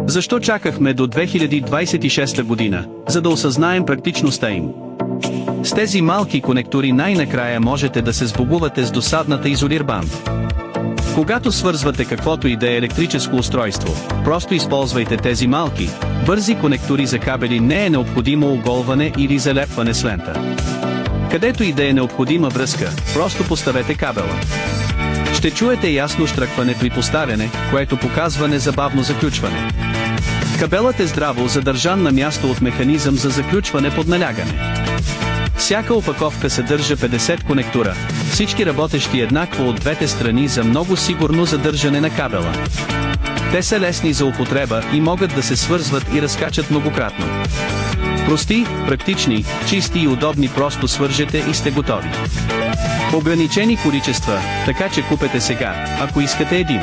Защо чакахме до 2026 година, за да осъзнаем практичността им? С тези малки конектори най-накрая можете да се сбогувате с досадната изолирбанд. Когато свързвате каквото и да е електрическо устройство, просто използвайте тези малки, бързи конектори за кабели. Не е необходимо оголване или залепване с лента. Където и да е необходима връзка, просто поставете кабела. Ще чуете ясно щръкване при поставяне, което показва незабавно заключване. Кабелът е здраво задържан на място от механизъм за заключване под налягане. Всяка опаковка съдържа 50 конектора, всички работещи еднакво от двете страни за много сигурно задържане на кабела. Те са лесни за употреба и могат да се свързват и разкачат многократно. Прости, практични, чисти и удобни, просто свържете и сте готови. Ограничени количества, така че купете сега, ако искате един.